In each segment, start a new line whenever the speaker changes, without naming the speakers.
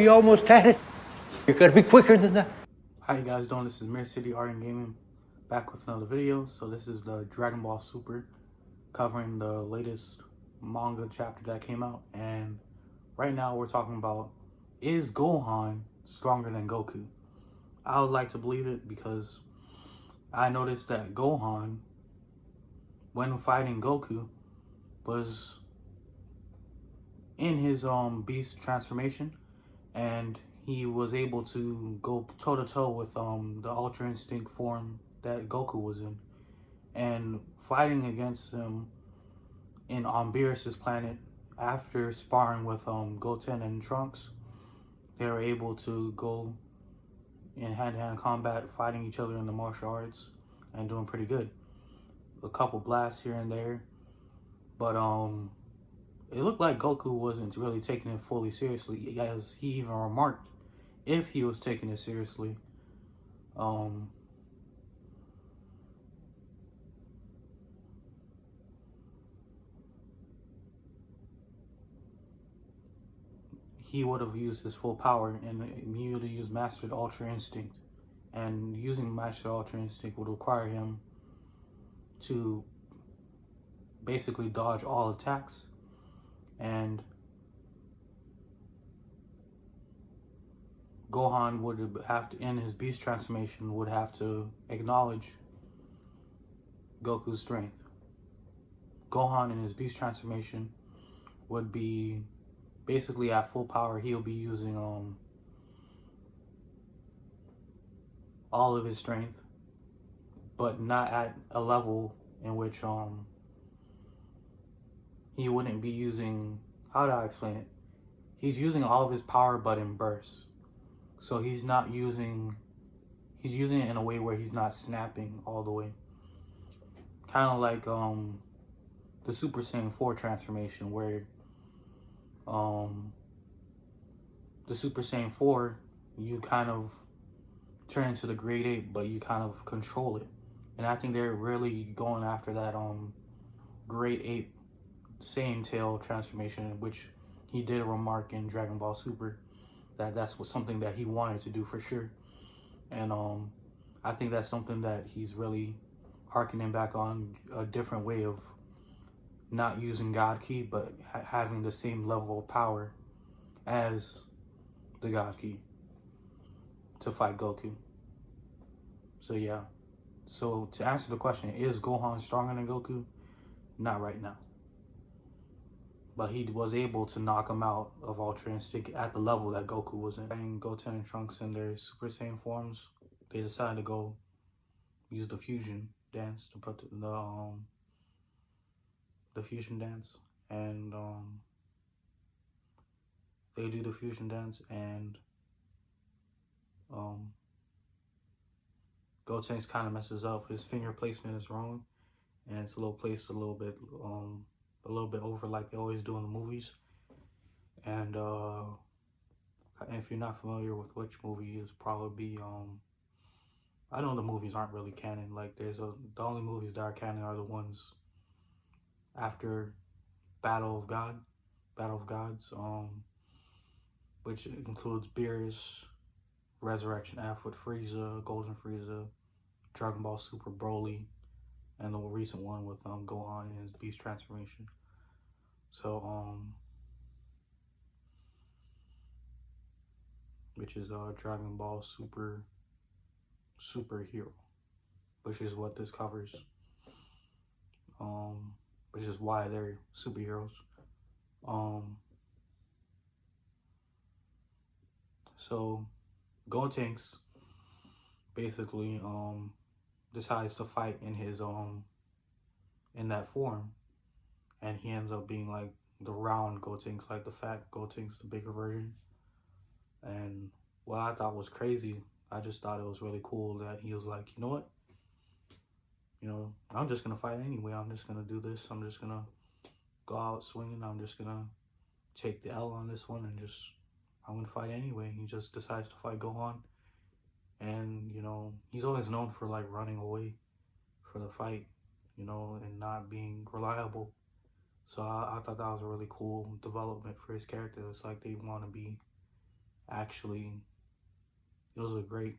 you almost had it. You gotta be quicker than that.
How you guys doing? This is Mirror City Art and Gaming, back with another video. So this is the Dragon Ball Super, covering the latest manga chapter that came out. And right now we're talking about, is Gohan stronger than Goku? I would like to believe it, because I noticed that Gohan, when fighting Goku, was in his beast transformation, and he was able to go toe-to-toe with the Ultra Instinct form that Goku was in. And fighting against him on Beerus' planet, after sparring with Goten and Trunks, they were able to go in hand-to-hand combat, fighting each other in the martial arts, and doing pretty good. A couple blasts here and there, but it looked like Goku wasn't really taking it fully seriously, as he even remarked if he was taking it seriously. He would have used his full power and immediately used Mastered Ultra Instinct. And using Mastered Ultra Instinct would require him to basically dodge all attacks, and Gohan would have to, in his beast transformation, would have to acknowledge Goku's strength. Gohan in his beast transformation would be basically at full power. He'll be using all of his strength, but not at a level in which he wouldn't be using, how do I explain it? He's using all of his power, but in bursts. So he's using it in a way where he's not snapping all the way. Kind of like the Super Saiyan 4 transformation, where the Super Saiyan 4, you kind of turn into the Great Ape, but you kind of control it. And I think they're really going after that Great Ape Saiyan Tail transformation, which he did remark in Dragon Ball Super, that's something that he wanted to do for sure. And I think that's something that he's really harkening back on, a different way of not using God Ki, but having the same level of power as the God Ki to fight Goku. So yeah. So to answer the question, is Gohan stronger than Goku? Not right now. But he was able to knock him out of Ultra Instinct at the level that Goku was in. And Goten and Trunks in their Super Saiyan forms, they decided to go use the fusion dance to put the fusion dance, and they do the fusion dance, and Gotenks kind of messes up. His finger placement is wrong, and it's a little placed a little bit over, like they always do in the movies. And if you're not familiar with which movie, it's probably I know the movies aren't really canon. Like the only movies that are canon are the ones after Battle of Gods, which includes Beerus, Resurrection F with Frieza, Golden Frieza, Dragon Ball Super Broly, and the recent one with Gohan and his beast transformation. So which is Dragon Ball Superhero, which is what this covers. Which is why they're superheroes. So Gotenks basically decides to fight in his in that form, and he ends up being like the round Gotenks, like the fat Gotenks, the bigger version. And what I thought was crazy, I just thought it was really cool that he was like, you know what? You know, I'm just going to fight anyway. I'm just going to do this. I'm just going to go out swinging. I'm just going to take the L on this one, and I'm going to fight anyway. He just decides to fight Gohan. And, you know, he's always known for like running away for the fight, you know, and not being reliable. So I thought that was a really cool development for his character. It's like they want to be actually, it was a great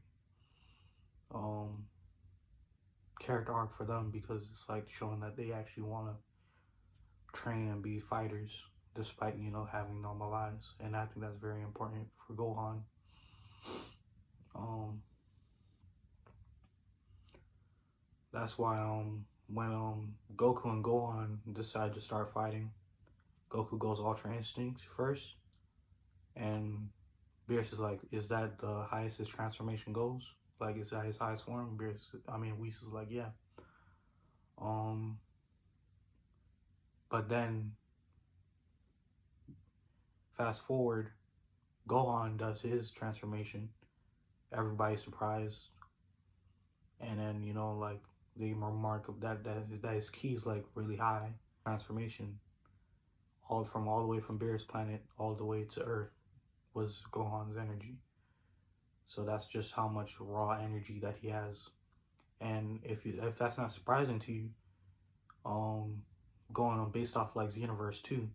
character arc for them, because it's like showing that they actually want to train and be fighters despite, you know, having normal lives. And I think that's very important for Gohan. That's why when Goku and Gohan decide to start fighting, Goku goes Ultra Instinct first, and Beerus is like, "Is that the highest his transformation goes? Like, is that his highest form?" Whis is like, "Yeah." But then fast forward, Gohan does his transformation. Everybody's surprised, and then, you know, like, they remark that his key's like really high transformation. All the way from Beerus planet all the way to Earth was Gohan's energy. So that's just how much raw energy that he has. And if that's not surprising to you, going on based off like Xenoverse 2,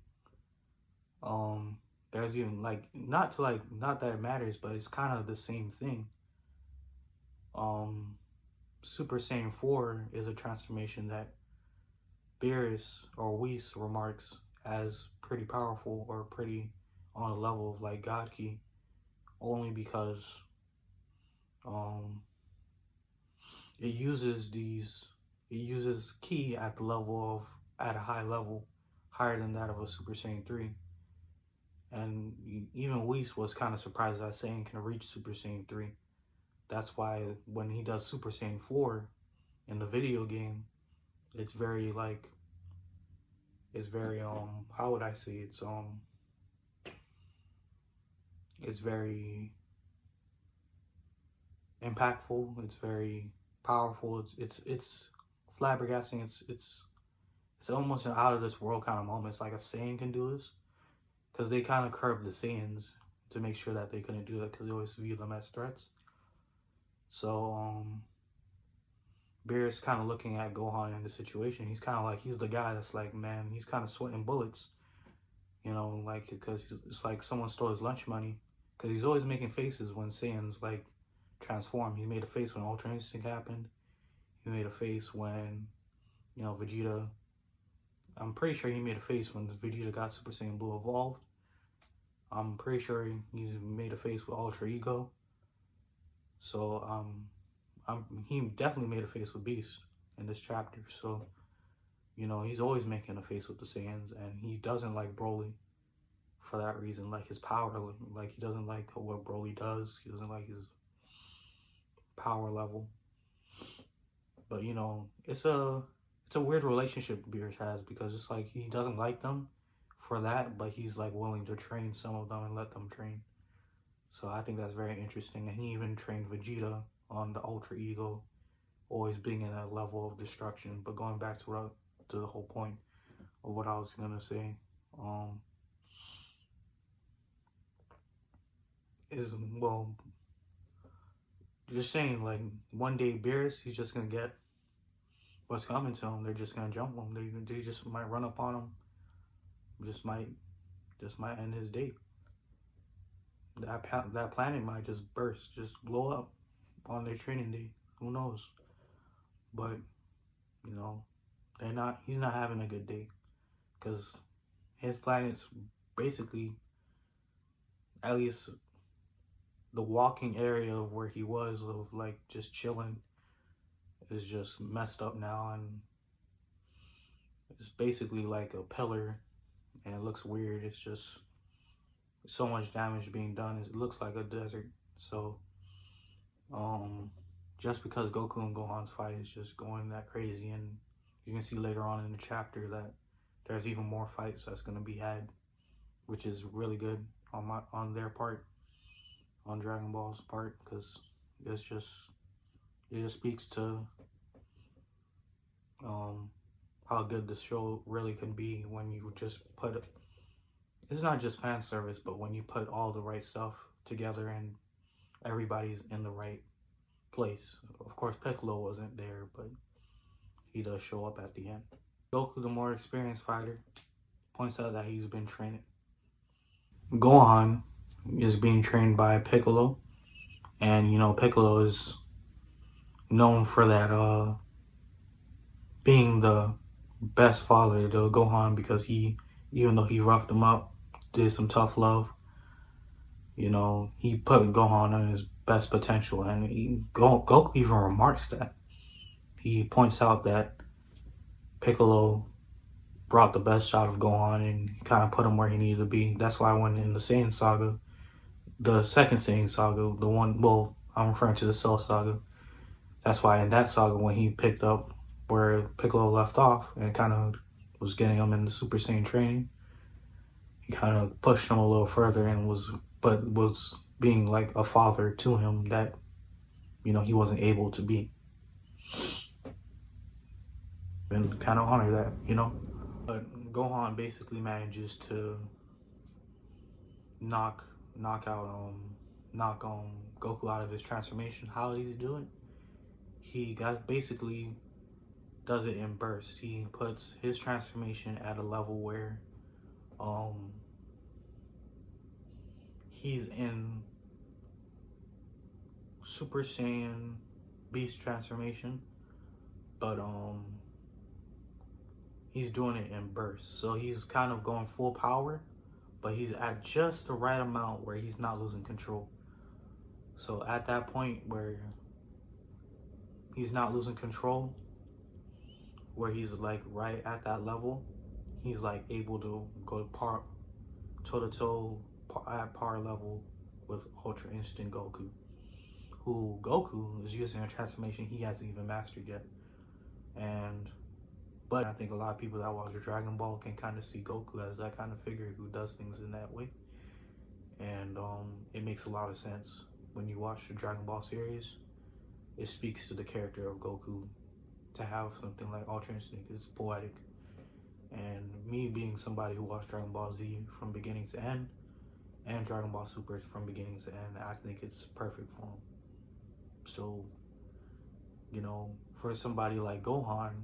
there's even like not that it matters, but it's kind of the same thing. Super Saiyan 4 is a transformation that Beerus or Whis remarks as pretty powerful or pretty on a level of like God Key, only because it uses Ki at the level at a high level, higher than that of a Super Saiyan 3. And even Whis was kind of surprised that Saiyan can reach Super Saiyan 3. That's why when he does Super Saiyan 4 in the video game, it's very how would I say, it's very impactful, it's very powerful, it's flabbergasting, it's almost an out of this world kind of moment. It's like a Saiyan can do this, because they kind of curbed the Saiyans to make sure that they couldn't do that, because they always view them as threats. So Beerus kind of looking at Gohan in the situation, he's kind of like, he's the guy that's like, man, he's kind of sweating bullets, you know, like, because it's like someone stole his lunch money, because he's always making faces when Saiyans like transform. He made a face when Ultra Instinct happened. He made a face when, you know, Vegeta. I'm pretty sure he made a face when Vegeta got Super Saiyan Blue evolved. I'm pretty sure he made a face with Ultra Ego. So he definitely made a face with Beast in this chapter. So, you know, he's always making a face with the Saiyans, and he doesn't like Broly for that reason. Like his power, like he doesn't like what Broly does. He doesn't like his power level. But, you know, it's a weird relationship Beerus has, because it's like he doesn't like them for that, but he's like willing to train some of them and let them train. So I think that's very interesting. And he even trained Vegeta on the Ultra Ego, always being in a level of destruction. But going back to the whole point of what I was gonna say, is, well, just saying, like, one day Beerus, he's just gonna get what's coming to him. They're just gonna jump him. They just might run up on him. Just might end his day. That planet might just burst, just blow up on their training day. Who knows? But, you know, he's not having a good day, because his planet's basically, at least the walking area of where he was, of like just chilling, is just messed up now, and it's basically like a pillar, and it looks weird. It's just so much damage being done. It looks like a desert. So just because Goku and Gohan's fight is just going that crazy, and you can see later on in the chapter that there's even more fights that's going to be had, which is really good on their part, on Dragon Ball's part, because it just speaks to how good the show really can be when you just put, it's not just fan service, but when you put all the right stuff together and everybody's in the right place. Of course, Piccolo wasn't there, but he does show up at the end. Goku, the more experienced fighter, points out that he's been training. Gohan, is being trained by Piccolo. And, you know, Piccolo is known for that, being the best father to Gohan, because even though he roughed him up, did some tough love, you know, he put Gohan on his best potential. And Goku even remarks that. He points out that Piccolo brought the best out of Gohan and kind of put him where he needed to be. That's why when in the Saiyan saga, the second Saiyan saga, the one, well, I'm referring to the Cell saga. That's why in that saga, when he picked up where Piccolo left off and kind of was getting him into Super Saiyan training, he kind of pushed him a little further and was being like a father to him that, you know, he wasn't able to be. And kind of honor that, you know. But Gohan basically manages to knock Goku out of his transformation. How does he do it? He basically does it in bursts. He puts his transformation at a level where he's in Super Saiyan Beast transformation, but he's doing it in bursts. So he's kind of going full power, but he's at just the right amount where he's not losing control. So at that point where he's not losing control, where he's like right at that level, he's like able to go toe to toe at par level with Ultra Instinct Goku, who Goku is using a transformation he hasn't even mastered yet. But I think a lot of people that watch Dragon Ball can kind of see Goku as that kind of figure who does things in that way. And it makes a lot of sense when you watch the Dragon Ball series. It speaks to the character of Goku to have something like Ultra Instinct. It's poetic. And me being somebody who watched Dragon Ball Z from beginning to end, and Dragon Ball Super from beginning to end, I think it's perfect for him. So, you know, for somebody like Gohan,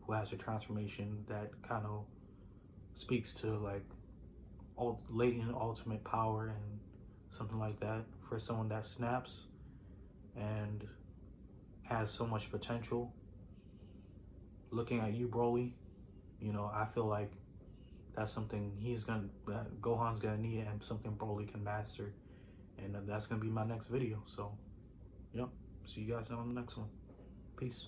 who has a transformation that kind of speaks to like latent ultimate power and something like that, for someone that snaps and has so much potential, looking at you, Broly, you know, I feel like that's something Gohan's gonna need, and something Broly can master. And that's gonna be my next video. So, yep. See you guys on the next one. Peace.